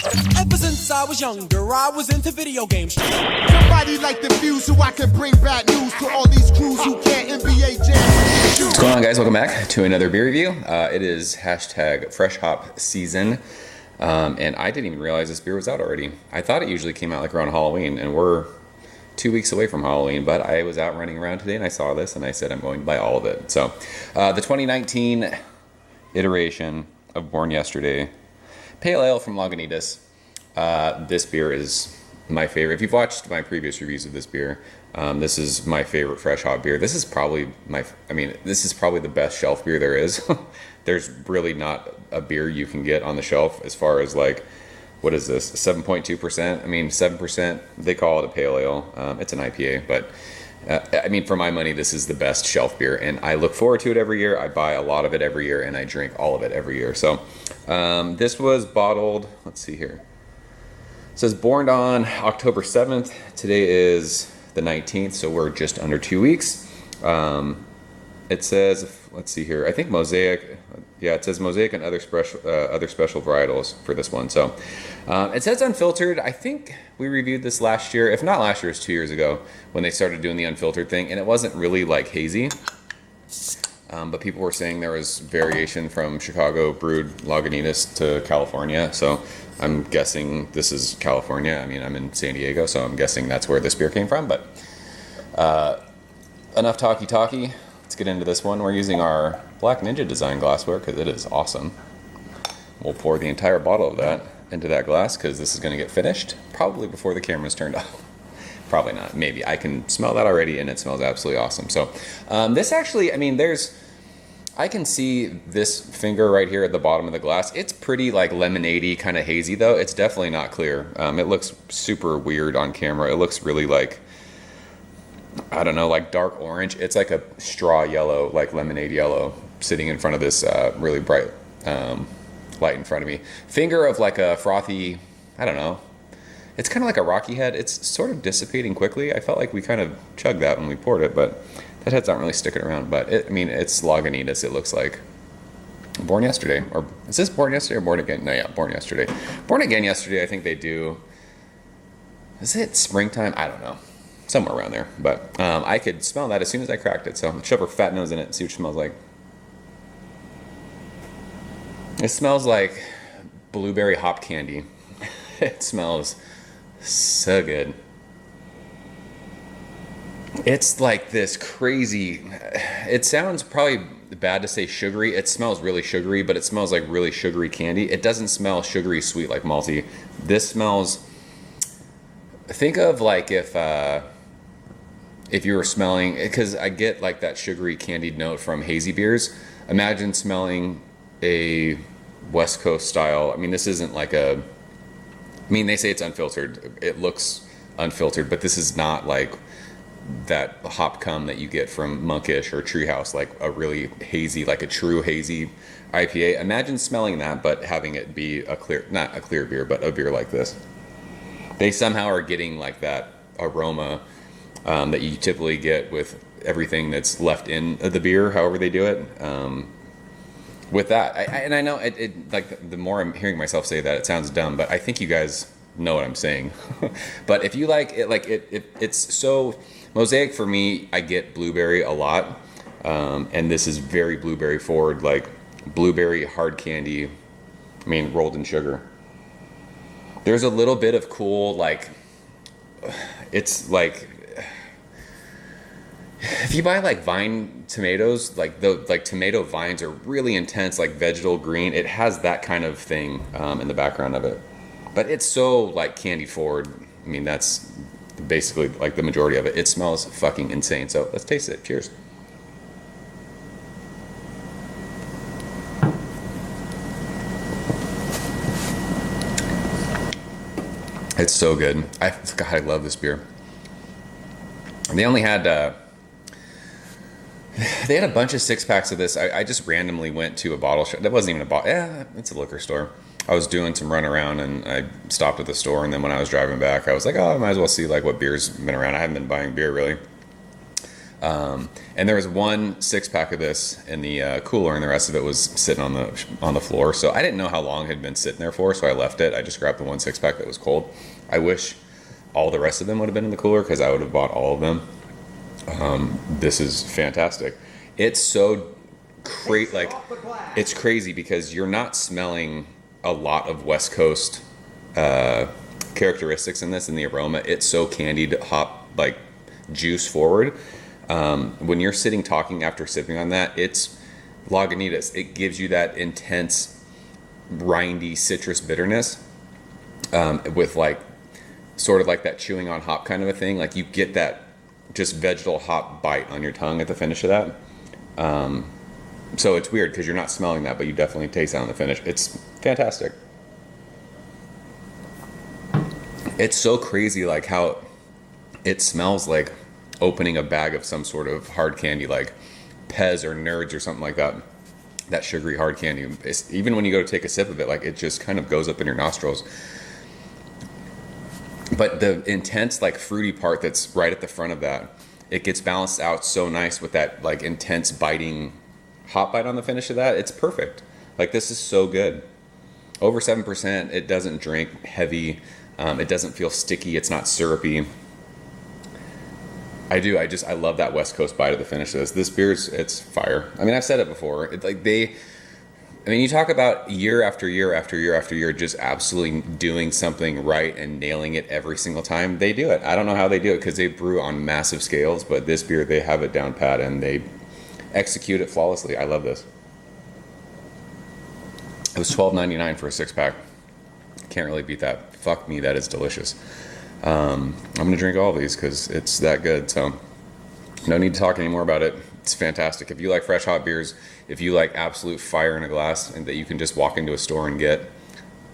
Ever since I was younger, I was into video games. Somebody like the Fuse so I can bring bad news to all these crews who can't NBA jam. What's going on, guys? Welcome back to another beer review. It is hashtag fresh hop season. And I didn't even realize this beer was out already. I thought it usually came out like around Halloween, and we're 2 weeks away from Halloween, but I was out running around today and I saw this and I said I'm going to buy all of it. So the 2019 iteration of Born Yesterday Pale Ale from Lagunitas. This beer is my favorite. If you've watched my previous reviews of this beer, this is my favorite fresh hop beer. This is probably this is probably the best shelf beer there is. There's really not a beer you can get on the shelf as far as like, what is this, 7.2%? I mean, 7%, they call it a pale ale. It's an IPA, but I mean, for my money, this is the best shelf beer, and I look forward to it every year. I buy a lot of it every year, and I drink all of it every year. So this was bottled, let's see here. It says born on October 7th. Today is the 19th, so we're just under 2 weeks. It says, let's see here, I think Mosaic, yeah, it says Mosaic and other special varietals for this one. So it says unfiltered. I think we reviewed this last year. If not last year, it was 2 years ago when they started doing the unfiltered thing, and it wasn't really like hazy. But people were saying there was variation from Chicago brewed Lagunitas to California. So I'm guessing this is California. I mean, I'm in San Diego, so I'm guessing that's where this beer came from. But enough talky. Let's get into this one. We're using our Black Ninja design glassware because it is awesome. We'll pour the entire bottle of that into that glass because this is going to get finished probably before the camera's turned off. Probably not. Maybe. I can smell that already, and it smells absolutely awesome. So this actually, I mean, I can see this finger right here at the bottom of the glass. It's pretty like lemonade-y, kind of hazy though. It's definitely not clear. It looks super weird on camera. It looks really like, I don't know, like dark orange. It's like a straw yellow, like lemonade yellow, sitting in front of this really bright light in front of me. Finger of like a frothy, I don't know. It's kind of like a rocky head. It's sort of dissipating quickly. I felt like we kind of chugged that when we poured it, but that head's not really sticking around. But I mean, it's Lagunitas. It looks like Born Yesterday. Or is this Born Yesterday or Born Again? No, yeah, Born Yesterday. Born Again Yesterday, I think they do. Is it springtime? I don't know. Somewhere around there, but I could smell that as soon as I cracked it. So let's shove our fat nose in it and see what it smells like. It smells like blueberry hop candy. It smells so good. It's like this crazy, it sounds probably bad to say sugary. It smells really sugary, but it smells like really sugary candy. It doesn't smell sugary sweet like malty. This smells, think of like if you were smelling, because I get like that sugary candied note from hazy beers. Imagine smelling a West Coast style. I mean, this isn't like they say it's unfiltered. It looks unfiltered, but this is not like that hop cum that you get from Monkish or Treehouse, like a really hazy, like a true hazy IPA. Imagine smelling that, but having it be a clear, not a clear beer, but a beer like this. They somehow are getting like that aroma that you typically get with everything that's left in the beer, however they do it. With that, and I know it like the more I'm hearing myself say that, it sounds dumb, but I think you guys know what I'm saying. But if you like it, like it's so Mosaic for me, I get blueberry a lot, and this is very blueberry forward, like blueberry hard candy. I mean, rolled in sugar. There's a little bit of cool, like it's like. If you buy like vine tomatoes, like the tomato vines are really intense, like vegetal green. It has that kind of thing in the background of it, but it's so like candy forward. I mean, that's basically like the majority of it. It smells fucking insane. So let's taste it. Cheers. It's so good. God, I love this beer. They only had. They had a bunch of 6-packs of this. I just randomly went to a bottle shop. That wasn't even a bottle. Yeah, it's a liquor store. I was doing some run around and I stopped at the store. And then when I was driving back, I was like, oh, I might as well see like what beer's been around. I haven't been buying beer really. And there was one 6-pack of this in the cooler, and the rest of it was sitting on the floor. So I didn't know how long it had been sitting there for, so I left it. I just grabbed the one 6-pack that was cold. I wish all the rest of them would have been in the cooler because I would have bought all of them. This is fantastic. It's so it's crazy because you're not smelling a lot of West Coast characteristics in this, in the aroma. It's so candied, hop, like juice forward. When you're sitting talking after sipping on that, it's Lagunitas. It gives you that intense, rindy citrus bitterness with like sort of like that chewing on hop kind of a thing. Like you get that just vegetal hop bite on your tongue at the finish of that. So it's weird because you're not smelling that, but you definitely taste that on the finish. It's fantastic. It's so crazy like how it smells like opening a bag of some sort of hard candy like Pez or Nerds or something like that. That sugary hard candy. Even when you go to take a sip of it, like it just kind of goes up in your nostrils. But the intense like fruity part that's right at the front of that, it gets balanced out so nice with that like intense biting hop bite on the finish of that. It's perfect. Like this is so good. Over 7%. It doesn't drink heavy. It doesn't feel sticky. It's not syrupy. I love that West Coast bite at the finish of this. This beer's, it's fire. I mean, I've said it before. It's like you talk about year after year after year after year just absolutely doing something right and nailing it every single time. They do it. I don't know how they do it because they brew on massive scales, but this beer, they have it down pat and they execute it flawlessly. I love this. It was $12.99 for a 6-pack. Can't really beat that. Fuck me, that is delicious. I'm gonna drink all of these because it's that good. So no need to talk anymore about it. It's fantastic. If you like fresh hot beers, if you like absolute fire in a glass and that you can just walk into a store and get,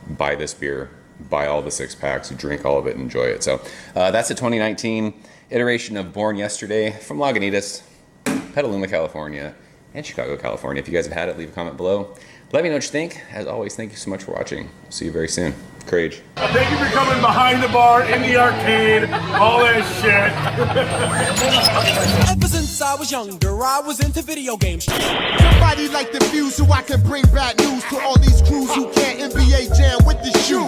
buy this beer, buy all the 6-packs, drink all of it, and enjoy it. So that's a 2019 iteration of Born Yesterday from Lagunitas, Petaluma, California, and Chicago, California. If you guys have had it, leave a comment below. Let me know what you think. As always, thank you so much for watching. See you very soon. Crage. Thank you for coming behind the bar, in the arcade, all that shit. Ever since I was younger, I was into video games. Somebody like the fuse so I can bring bad news to all these crews who can't NBA jam with the shoe.